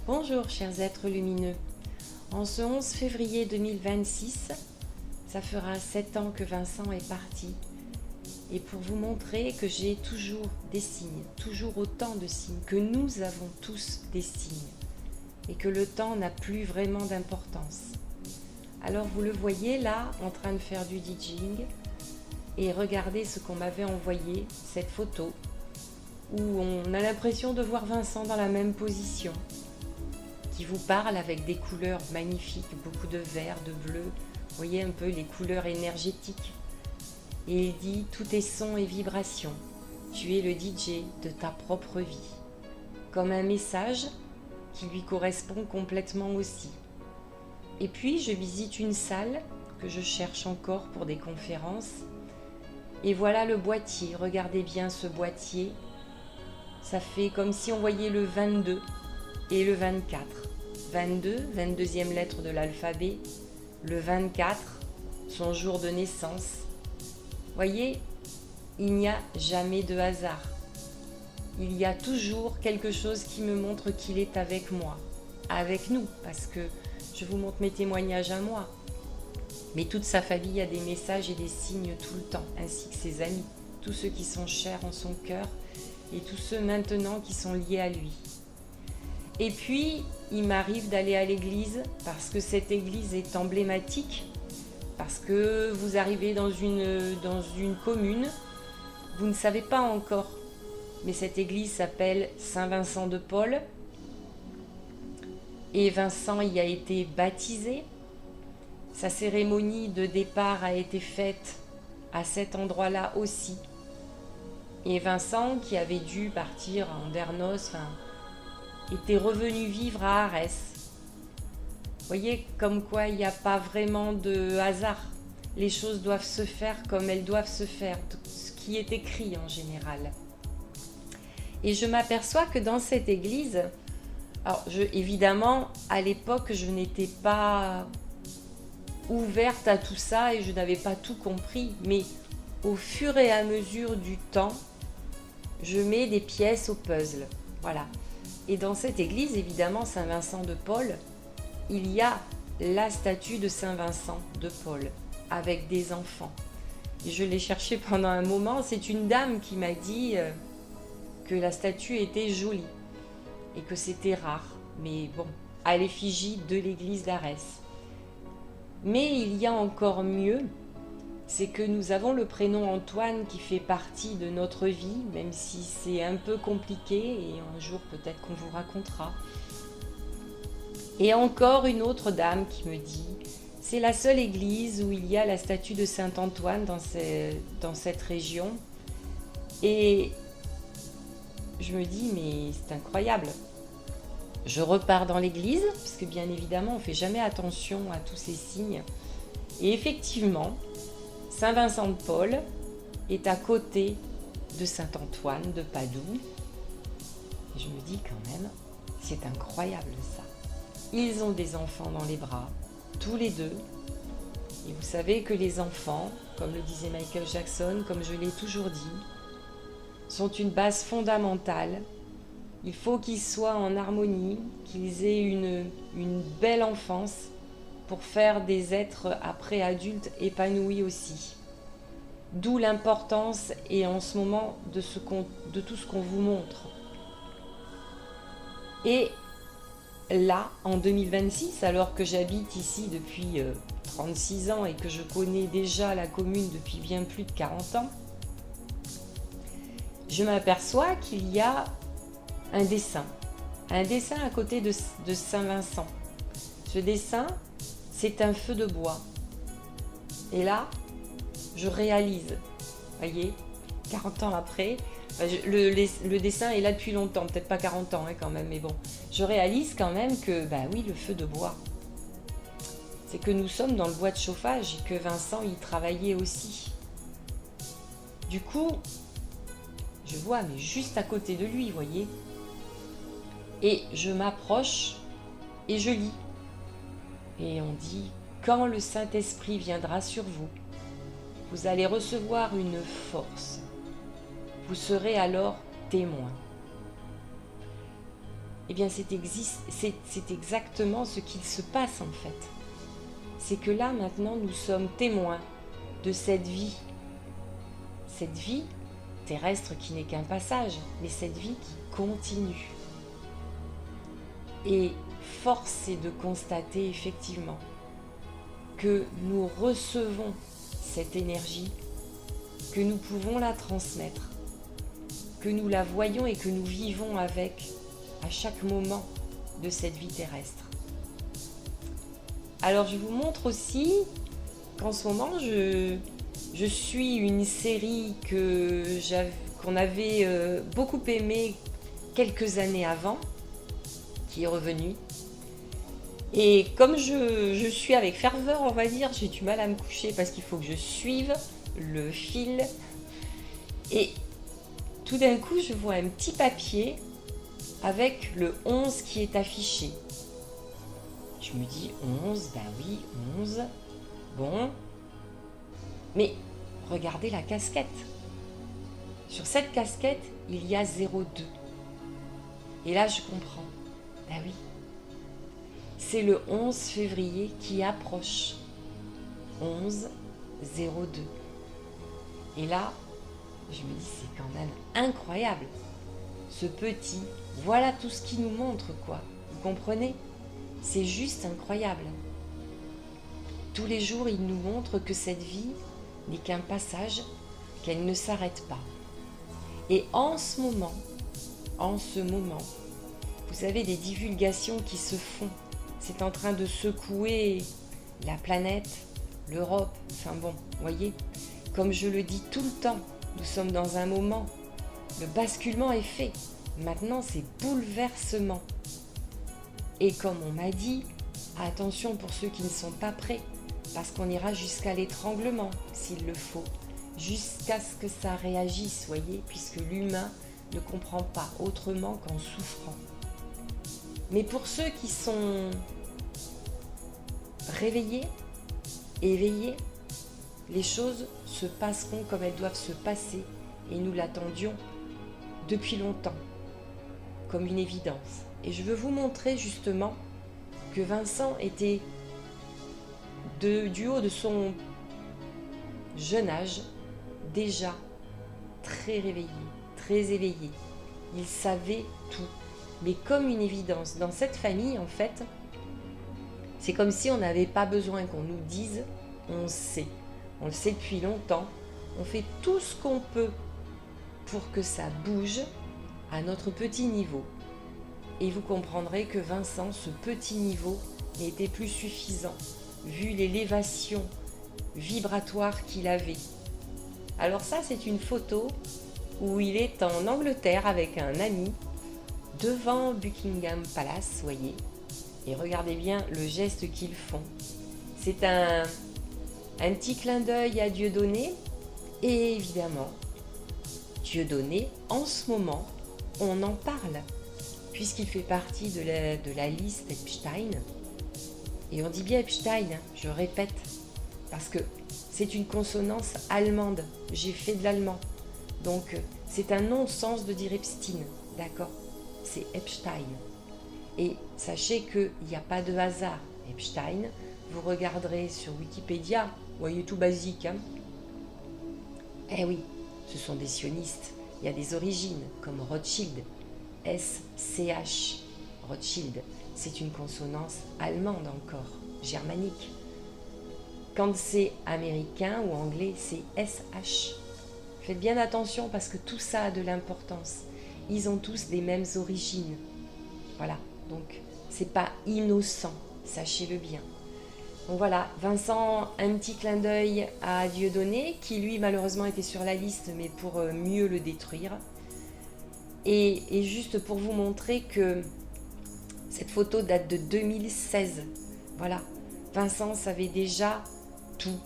Bonjour chers êtres lumineux. En ce 11 février 2026, ça fera 7 ans que Vincent est parti. Et pour vous montrer que j'ai toujours des signes, toujours autant de signes, que nous avons tous des signes, et que le temps n'a plus vraiment d'importance. Alors vous le voyez là, en train de faire du DJing, et regardez ce qu'on m'avait envoyé, cette photo, où on a l'impression de voir Vincent dans la même position, qui vous parle avec des couleurs magnifiques, beaucoup de vert, de bleu, vous voyez un peu les couleurs énergétiques. Et il dit « Tout est son et vibration, tu es le DJ de ta propre vie », comme un message qui lui correspond complètement aussi. Et puis je visite une salle que je cherche encore pour des conférences, et voilà le boîtier, regardez bien ce boîtier, ça fait comme si on voyait le 22 et le 24. 22, 22e lettre de l'alphabet, le 24, son jour de naissance. Voyez, il n'y a jamais de hasard. Il y a toujours quelque chose qui me montre qu'il est avec moi, avec nous, parce que je vous montre mes témoignages à moi. Mais toute sa famille a des messages et des signes tout le temps, ainsi que ses amis, tous ceux qui sont chers en son cœur et tous ceux maintenant qui sont liés à lui. Et puis, il m'arrive d'aller à l'église parce que cette église est emblématique, parce que vous arrivez dans une commune, vous ne savez pas encore, mais cette église s'appelle Saint-Vincent de Paul, et Vincent y a été baptisé. Sa cérémonie de départ a été faite à cet endroit-là aussi. Et Vincent, qui avait dû partir en Dernos, était revenu vivre à Arès. Vous voyez comme quoi il n'y a pas vraiment de hasard. Les choses doivent se faire comme elles doivent se faire, ce qui est écrit en général. Et je m'aperçois que dans cette église, alors évidemment, à l'époque, je n'étais pas ouverte à tout ça et je n'avais pas tout compris, mais au fur et à mesure du temps, je mets des pièces au puzzle. Voilà. Et dans cette église, évidemment, Saint-Vincent de Paul, il y a la statue de Saint-Vincent de Paul avec des enfants. Et je l'ai cherchée pendant un moment. C'est une dame qui m'a dit que la statue était jolie et que c'était rare. Mais bon, à l'effigie de l'église d'Arès. Mais il y a encore mieux, c'est que nous avons le prénom Antoine qui fait partie de notre vie, même si c'est un peu compliqué, et un jour peut-être qu'on vous racontera. Et encore une autre dame qui me dit, c'est la seule église où il y a la statue de Saint-Antoine dans cette région. Et je me dis, mais c'est incroyable. Je repars dans l'église, puisque bien évidemment on ne fait jamais attention à tous ces signes. Et effectivement, Saint-Vincent de Paul est à côté de Saint-Antoine de Padoue. Et je me dis quand même, c'est incroyable ça. Ils ont des enfants dans les bras, tous les deux. Et vous savez que les enfants, comme le disait Michael Jackson, comme je l'ai toujours dit, sont une base fondamentale. Il faut qu'ils soient en harmonie, qu'ils aient une belle enfance pour faire des êtres après adultes épanouis aussi. D'où l'importance et en ce moment de tout ce qu'on vous montre. Et là, en 2026, alors que j'habite ici depuis 36 ans et que je connais déjà la commune depuis bien plus de 40 ans, je m'aperçois qu'il y a un dessin à côté de Saint-Vincent. Ce dessin, c'est un feu de bois. Et là, je réalise, voyez, 40 ans après, le dessin est là depuis longtemps, peut-être pas 40 ans quand même, mais bon, je réalise quand même que, oui, le feu de bois, c'est que nous sommes dans le bois de chauffage et que Vincent y travaillait aussi. Du coup, je vois, mais juste à côté de lui, voyez, et je m'approche et je lis. Et on dit, quand le Saint-Esprit viendra sur vous, vous allez recevoir une force. Vous serez alors témoin. Eh bien, c'est exactement ce qu'il se passe en fait. C'est que là, maintenant, nous sommes témoins de cette vie. Cette vie terrestre qui n'est qu'un passage, mais cette vie qui continue. Et force est de constater effectivement que nous recevons cette énergie, que nous pouvons la transmettre, que nous la voyons et que nous vivons avec à chaque moment de cette vie terrestre. Alors je vous montre aussi qu'en ce moment je suis une série qu'on avait beaucoup aimée quelques années avant, qui est revenue. Et comme je suis avec ferveur, on va dire, j'ai du mal à me coucher parce qu'il faut que je suive le fil. Et tout d'un coup, je vois un petit papier avec le 11 qui est affiché. Je me dis 11, ben oui, 11. Bon. Mais regardez la casquette. Sur cette casquette, il y a 02. Et là, je comprends. Ben oui. C'est le 11 février qui approche. 11 02. Et là, je me dis, c'est quand même incroyable. Ce petit, voilà tout ce qu'il nous montre, quoi. Vous comprenez ? C'est juste incroyable. Tous les jours, il nous montre que cette vie n'est qu'un passage, qu'elle ne s'arrête pas. Et en ce moment, vous avez des divulgations qui se font. C'est en train de secouer la planète, l'Europe, enfin bon, voyez, comme je le dis tout le temps, nous sommes dans un moment, le basculement est fait. Maintenant, c'est bouleversement. Et comme on m'a dit, attention pour ceux qui ne sont pas prêts, parce qu'on ira jusqu'à l'étranglement, s'il le faut, jusqu'à ce que ça réagisse, voyez, puisque l'humain ne comprend pas autrement qu'en souffrant. Mais pour ceux qui sont réveillés, éveillés, les choses se passeront comme elles doivent se passer, et nous l'attendions depuis longtemps, comme une évidence. Et je veux vous montrer justement que Vincent était du haut de son jeune âge déjà très réveillé, très éveillé. Il savait tout, mais comme une évidence. Dans cette famille, en fait, c'est comme si on n'avait pas besoin qu'on nous dise, on sait. On le sait depuis longtemps. On fait tout ce qu'on peut pour que ça bouge à notre petit niveau. Et vous comprendrez que Vincent, ce petit niveau, n'était plus suffisant, vu l'élévation vibratoire qu'il avait. Alors ça, c'est une photo où il est en Angleterre avec un ami, devant Buckingham Palace, voyez. Et regardez bien le geste qu'ils font. C'est un petit clin d'œil à Dieudonné. Et évidemment, Dieudonné, en ce moment, on en parle, puisqu'il fait partie de la liste Epstein. Et on dit bien Epstein, je répète, parce que c'est une consonance allemande. J'ai fait de l'allemand. Donc, c'est un non-sens de dire Epstein, d'accord ? C'est Epstein. Et sachez qu'il n'y a pas de hasard. Epstein, vous regarderez sur Wikipédia, vous voyez tout basique, hein ? Eh oui, ce sont des sionistes. Il y a des origines, comme Rothschild. SCH, Rothschild, c'est une consonance allemande encore, germanique. Quand c'est américain ou anglais, c'est SH. Faites bien attention parce que tout ça a de l'importance. Ils ont tous les mêmes origines. Voilà, donc c'est pas innocent, sachez-le bien. Donc voilà, Vincent, un petit clin d'œil à Dieudonné, qui lui malheureusement était sur la liste, mais pour mieux le détruire. Et juste pour vous montrer que cette photo date de 2016. Voilà, Vincent savait déjà tout.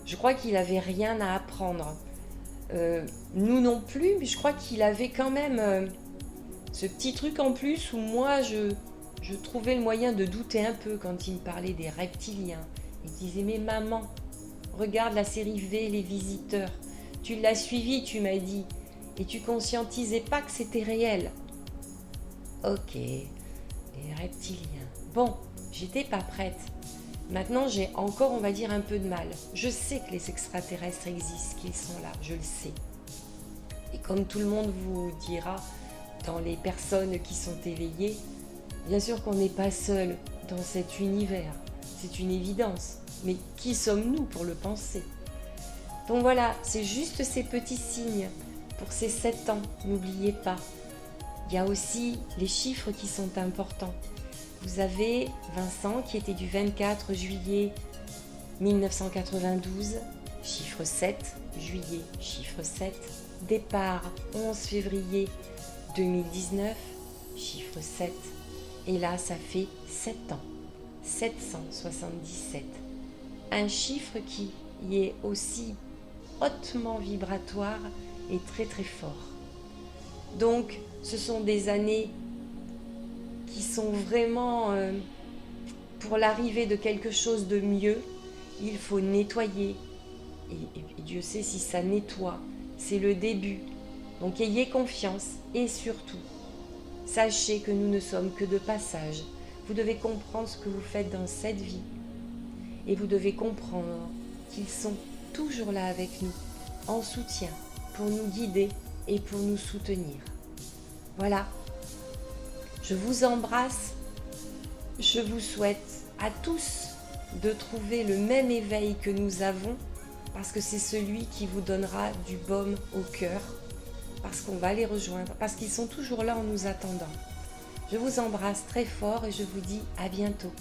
Je crois qu'il n'avait rien à apprendre. Nous non plus, mais je crois qu'il avait quand même ce petit truc en plus où moi je trouvais le moyen de douter un peu quand il me parlait des reptiliens. Il disait, mais maman, regarde la série V, Les Visiteurs. Tu l'as suivi, tu m'as dit. Et tu conscientisais pas que c'était réel. Ok, les reptiliens. Bon, j'étais pas prête. Maintenant, j'ai encore, on va dire, un peu de mal. Je sais que les extraterrestres existent, qu'ils sont là, je le sais. Et comme tout le monde vous dira, dans les personnes qui sont éveillées, bien sûr qu'on n'est pas seul dans cet univers. C'est une évidence. Mais qui sommes-nous pour le penser? Donc voilà, c'est juste ces petits signes pour ces 7 ans, n'oubliez pas. Il y a aussi les chiffres qui sont importants. Vous avez Vincent qui était du 24 juillet 1992, chiffre 7, juillet, chiffre 7, départ 11 février 2019, chiffre 7, et là ça fait 7 ans, 777. Un chiffre qui est aussi hautement vibratoire et très très fort. Donc ce sont des années qui sont vraiment pour l'arrivée de quelque chose de mieux. Il faut nettoyer et Dieu sait si ça nettoie, c'est le début. Donc ayez confiance et surtout sachez que nous ne sommes que de passage. Vous devez comprendre ce que vous faites dans cette vie et vous devez comprendre qu'ils sont toujours là avec nous, en soutien, pour nous guider et pour nous soutenir. Voilà, je vous embrasse, je vous souhaite à tous de trouver le même éveil que nous avons, parce que c'est celui qui vous donnera du baume au cœur, parce qu'on va les rejoindre, parce qu'ils sont toujours là en nous attendant. Je vous embrasse très fort et je vous dis à bientôt.